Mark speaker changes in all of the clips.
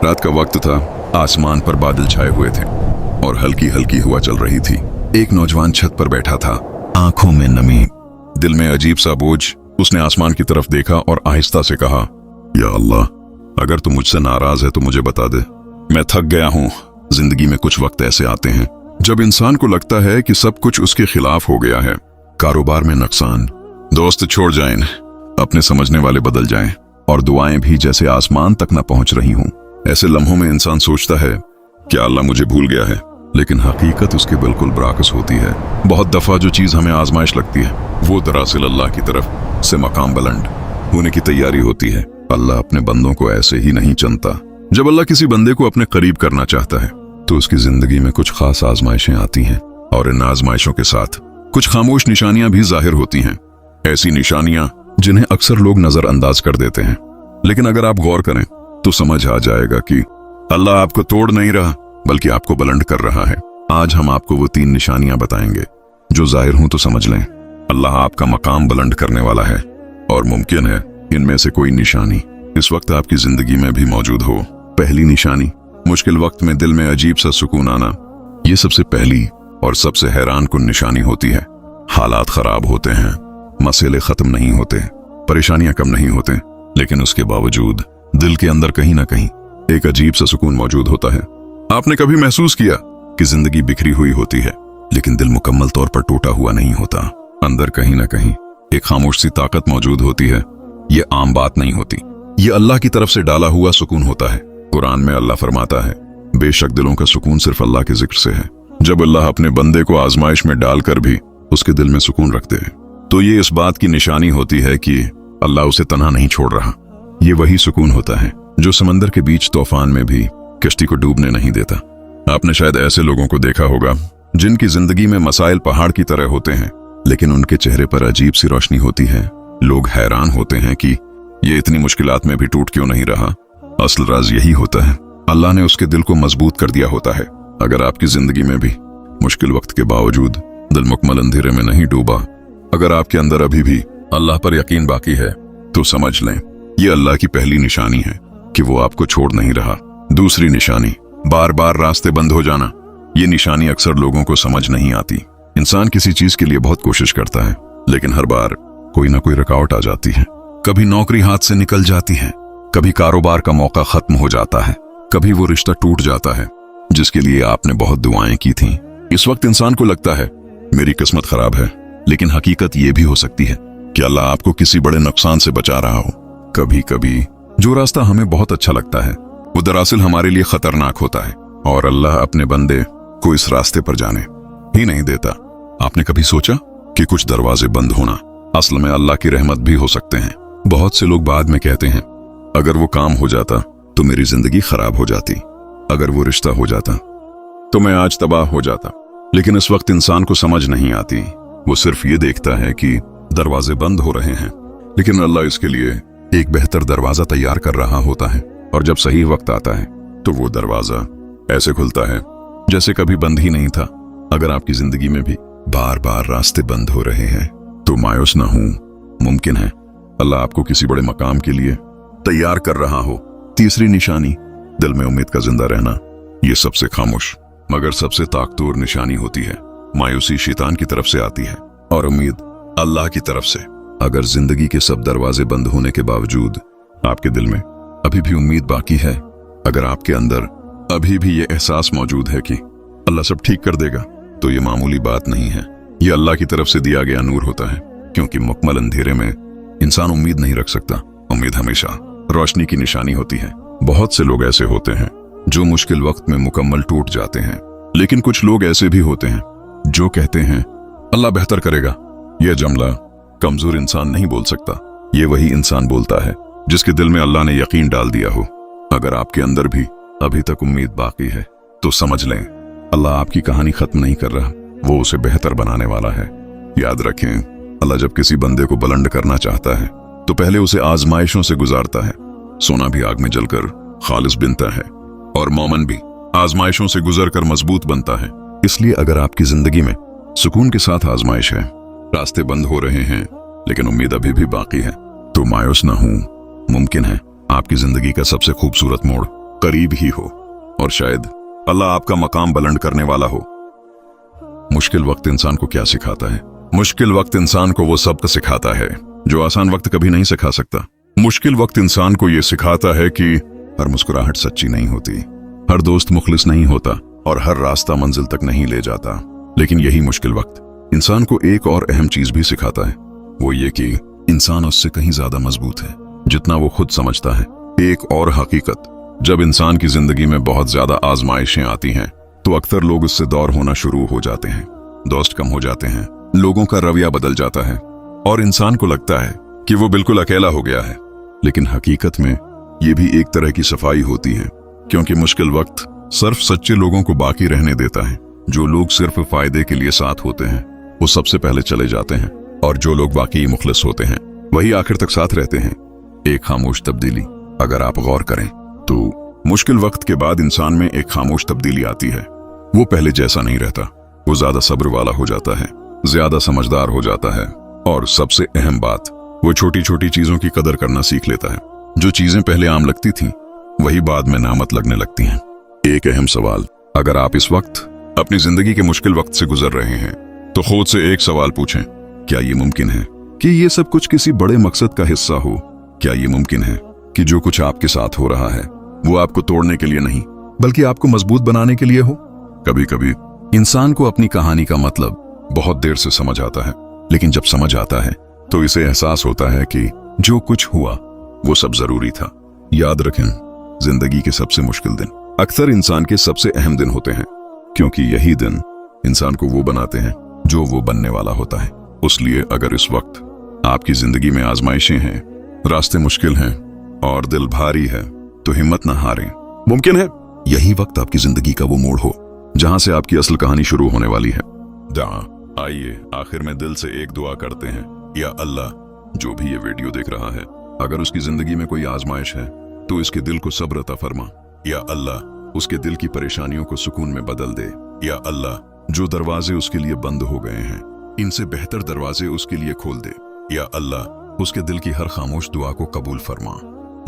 Speaker 1: रात का वक्त था, आसमान पर बादल छाए हुए थे और हल्की हल्की हवा चल रही थी। एक नौजवान छत पर बैठा था, आंखों में नमी, दिल में अजीब सा बोझ। उसने आसमान की तरफ देखा और आहिस्ता से कहा, या अल्लाह, अगर तू मुझसे नाराज है तो मुझे बता दे। मैं थक गया हूँ। जिंदगी में कुछ वक्त ऐसे आते हैं जब इंसान को लगता है कि सब कुछ उसके खिलाफ हो गया है। कारोबार में नुकसान, दोस्त छोड़ जाएं, अपने समझने वाले बदल जाएं और दुआएं भी जैसे आसमान तक न पहुंच रही हूं। ऐसे लम्हों में इंसान सोचता है क्या अल्लाह मुझे भूल गया है, लेकिन हकीकत उसके बिल्कुल बराकस होती है। बहुत दफा जो चीज हमें आजमाइश लगती है वो दरअसल अल्लाह की तरफ से मकाम बुलंद होने की तैयारी होती है। अल्लाह अपने बंदों को ऐसे ही नहीं चुनता। जब अल्लाह किसी बंदे को अपने करीब करना चाहता है तो उसकी जिंदगी में कुछ खास आजमाइशें आती हैं और इन आजमाइशों के साथ कुछ खामोश निशानियां भी जाहिर होती हैं। ऐसी निशानियां जिन्हें अक्सर लोग नजरअंदाज कर देते हैं, लेकिन अगर आप गौर करें तो समझ आ जाएगा कि अल्लाह आपको तोड़ नहीं रहा बल्कि आपको बुलंद कर रहा है। आज हम आपको वो 3 निशानियां बताएंगे जो जाहिर हों तो समझ लें अल्लाह आपका मकाम बुलंद करने वाला है, और मुमकिन है इनमें से कोई निशानी इस वक्त आपकी जिंदगी में भी मौजूद हो। पहली निशानी, मुश्किल वक्त में दिल में अजीब सा सुकून आना। ये सबसे पहली और सबसे हैरान कुन निशानी होती है। हालात खराब होते हैं, मसले खत्म नहीं होते, परेशानियां कम नहीं होते, लेकिन उसके बावजूद दिल के अंदर कहीं ना कहीं एक अजीब सा सुकून मौजूद होता है। आपने कभी महसूस किया कि जिंदगी बिखरी हुई होती है लेकिन दिल मुकम्मल तौर पर टूटा हुआ नहीं होता। अंदर कहीं ना कहीं एक खामोश सी ताकत मौजूद होती है। ये आम बात नहीं होती, ये अल्लाह की तरफ से डाला हुआ सुकून होता है। कुरान में अल्लाह फरमाता है, बेशक दिलों का सुकून सिर्फ अल्लाह के जिक्र से है। जब अल्लाह अपने बंदे को आजमाइश में डालकर भी उसके दिल में सुकून रखते हैं तो ये इस बात की निशानी होती है कि अल्लाह उसे तन्हा नहीं छोड़ रहा। ये वही सुकून होता है जो समंदर के बीच तूफान में भी कश्ती को डूबने नहीं देता। आपने शायद ऐसे लोगों को देखा होगा जिनकी जिंदगी में मसाइल पहाड़ की तरह होते हैं, लेकिन उनके चेहरे पर अजीब सी रोशनी होती है। लोग हैरान होते हैं कि ये इतनी मुश्किलात में भी टूट क्यों नहीं रहा। असल राज यही होता है, अल्लाह ने उसके दिल को मजबूत कर दिया होता है। अगर आपकी जिंदगी में भी मुश्किल वक्त के बावजूद दिल मुकम्मल अंधेरे में नहीं डूबा, अगर आपके अंदर अभी भी अल्लाह पर यकीन बाकी है, तो समझ लें ये अल्लाह की पहली निशानी है कि वो आपको छोड़ नहीं रहा। दूसरी निशानी, बार बार रास्ते बंद हो जाना। ये निशानी अक्सर लोगों को समझ नहीं आती। इंसान किसी चीज के लिए बहुत कोशिश करता है, लेकिन हर बार कोई ना कोई रुकावट आ जाती है। कभी नौकरी हाथ से निकल जाती है, कभी कारोबार का मौका खत्म हो जाता है, कभी वो रिश्ता टूट जाता है जिसके लिए आपने बहुत दुआएं की थीं। इस वक्त इंसान को लगता है मेरी किस्मत खराब है, लेकिन हकीकत ये भी हो सकती है कि अल्लाह आपको किसी बड़े नुकसान से बचा रहा हो। कभी कभी जो रास्ता हमें बहुत अच्छा लगता है वो दरअसल हमारे लिए खतरनाक होता है, और अल्लाह अपने बंदे को इस रास्ते पर जाने ही नहीं देता। आपने कभी सोचा कि कुछ दरवाजे बंद होना असल में अल्लाह की रहमत भी हो सकते हैं। बहुत से लोग बाद में कहते हैं अगर वो काम हो जाता तो मेरी जिंदगी खराब हो जाती, अगर वो रिश्ता हो जाता तो मैं आज तबाह हो जाता। लेकिन इस वक्त इंसान को समझ नहीं आती। वो सिर्फ ये देखता है कि दरवाजे बंद हो रहे हैं, लेकिन अल्लाह इसके लिए एक बेहतर दरवाजा तैयार कर रहा होता है, और जब सही वक्त आता है तो वो दरवाजा ऐसे खुलता है जैसे कभी बंद ही नहीं था। अगर आपकी जिंदगी में भी बार बार रास्ते बंद हो रहे हैं तो मायूस ना हो। मुमकिन है अल्लाह आपको किसी बड़े मकाम के लिए तैयार कर रहा हो। तीसरी निशानी, दिल में उम्मीद का जिंदा रहना। ये सबसे खामोश मगर सबसे ताकतवर निशानी होती है। मायूसी शैतान की तरफ से आती है और उम्मीद अल्लाह की तरफ से। अगर जिंदगी के सब दरवाजे बंद होने के बावजूद आपके दिल में अभी भी उम्मीद बाकी है, अगर आपके अंदर अभी भी ये एहसास मौजूद है कि अल्लाह सब ठीक कर देगा, तो ये मामूली बात नहीं है। ये अल्लाह की तरफ से दिया गया नूर होता है, क्योंकि मुकम्मल अंधेरे में इंसान उम्मीद नहीं रख सकता। उम्मीद हमेशा रोशनी की निशानी होती है। बहुत से लोग ऐसे होते हैं जो मुश्किल वक्त में मुकम्मल टूट जाते हैं, लेकिन कुछ लोग ऐसे भी होते हैं जो कहते हैं अल्लाह बेहतर करेगा। यह जुमला कमजोर इंसान नहीं बोल सकता, ये वही इंसान बोलता है जिसके दिल में अल्लाह ने यकीन डाल दिया हो। अगर आपके अंदर भी अभी तक उम्मीद बाकी है तो समझ लें अल्लाह आपकी कहानी खत्म नहीं कर रहा, वो उसे बेहतर बनाने वाला है। याद रखें, अल्लाह जब किसी बंदे को बुलंद करना चाहता है तो पहले उसे आजमाइशों से गुजारता है। सोना भी आग में जलकर खालिस बनता है, और मोमन भी आजमाइशों से गुजरकर मजबूत बनता है। इसलिए अगर आपकी जिंदगी में सुकून के साथ आजमाइश है, रास्ते बंद हो रहे हैं लेकिन उम्मीद अभी भी बाकी है, तो मायूस ना हो। मुमकिन है आपकी जिंदगी का सबसे खूबसूरत मोड़ करीब ही हो और शायद अल्लाह आपका मकाम बुलंद करने वाला हो। मुश्किल वक्त इंसान को क्या सिखाता है? मुश्किल वक्त इंसान को वो सबक सिखाता है जो आसान वक्त कभी नहीं सिखा सकता। मुश्किल वक्त इंसान को ये सिखाता है कि हर मुस्कुराहट सच्ची नहीं होती, हर दोस्त मुखलिस नहीं होता और हर रास्ता मंजिल तक नहीं ले जाता। लेकिन यही मुश्किल वक्त इंसान को एक और अहम चीज भी सिखाता है, वो ये कि इंसान उससे कहीं ज्यादा मजबूत है जितना वो खुद समझता है। एक और हकीकत, जब इंसान की जिंदगी में बहुत ज्यादा आजमाइशें आती हैं तो अक्सर लोग उससे दूर होना शुरू हो जाते हैं, दोस्त कम हो जाते हैं, लोगों का रवैया बदल जाता है और इंसान को लगता है कि वो बिल्कुल अकेला हो गया है। लेकिन हकीकत में ये भी एक तरह की सफाई होती है, क्योंकि मुश्किल वक्त सिर्फ सच्चे लोगों को बाकी रहने देता है। जो लोग सिर्फ फायदे के लिए साथ होते हैं वो सबसे पहले चले जाते हैं और जो लोग वाकई मुखलिस होते हैं वही आखिर तक साथ रहते हैं। एक खामोश तब्दीली, अगर आप गौर करें तो मुश्किल वक्त के बाद इंसान में एक खामोश तब्दीली आती है। वो पहले जैसा नहीं रहता, वो ज्यादा सब्र वाला हो जाता है, ज्यादा समझदार हो जाता है और सबसे अहम बात, वो छोटी छोटी चीजों की कदर करना सीख लेता है। जो चीजें पहले आम लगती थीं वही बाद में नामत लगने लगती हैं। एक अहम सवाल, अगर आप इस वक्त अपनी जिंदगी के मुश्किल वक्त से गुजर रहे हैं तो खुद से एक सवाल पूछें, क्या ये मुमकिन है कि ये सब कुछ किसी बड़े मकसद का हिस्सा हो? क्या ये मुमकिन है कि जो कुछ आपके साथ हो रहा है वो आपको तोड़ने के लिए नहीं बल्कि आपको मजबूत बनाने के लिए हो? कभी कभी इंसान को अपनी कहानी का मतलब बहुत देर से समझ आता है, लेकिन जब समझ आता है तो इसे एहसास होता है कि जो कुछ हुआ वो सब जरूरी था। याद रखें, जिंदगी के सबसे मुश्किल दिन अक्सर इंसान के सबसे अहम दिन होते हैं, क्योंकि यही दिन इंसान को वो बनाते हैं जो वो बनने वाला होता है। इसलिए अगर इस वक्त आपकी जिंदगी में आजमाइशें हैं, रास्ते मुश्किल हैं और दिल भारी है तो हिम्मत ना हारें। मुमकिन है यही वक्त आपकी जिंदगी का वो मोड़ हो जहां से आपकी असल कहानी शुरू होने वाली है। आइए आखिर में दिल से एक दुआ करते हैं, या अल्लाह, जो भी ये वीडियो देख रहा है अगर उसकी जिंदगी में कोई आजमाइश है तो इसके दिल को सब्र अता फरमा। या अल्लाह, उसके दिल की परेशानियों को सुकून में बदल दे। या अल्लाह, जो दरवाजे उसके लिए बंद हो गए हैं इनसे बेहतर दरवाजे उसके लिए खोल दे। या अल्लाह, उसके दिल की हर खामोश दुआ को कबूल फरमा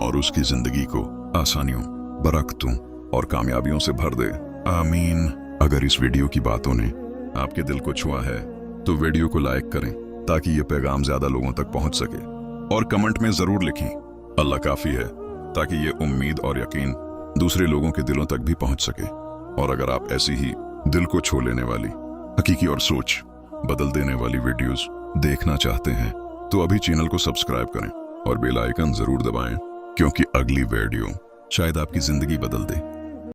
Speaker 1: और उसकी जिंदगी को आसानियों, बरकतों और कामयाबियों से भर दे। आमीन। अगर इस वीडियो की बातों ने आपके दिल को छुआ है तो वीडियो को लाइक करें ताकि ये पैगाम ज्यादा लोगों तक पहुंच सके, और कमेंट में जरूर लिखें अल्लाह काफी है, ताकि ये उम्मीद और यकीन दूसरे लोगों के दिलों तक भी पहुंच सके। और अगर आप ऐसी ही दिल को छू लेने वाली, हकीकी और सोच बदल देने वाली वीडियोस देखना चाहते हैं तो अभी चैनल को सब्सक्राइब करें और बेल आइकन जरूर दबाएं, क्योंकि अगली वीडियो शायद आपकी जिंदगी बदल दे।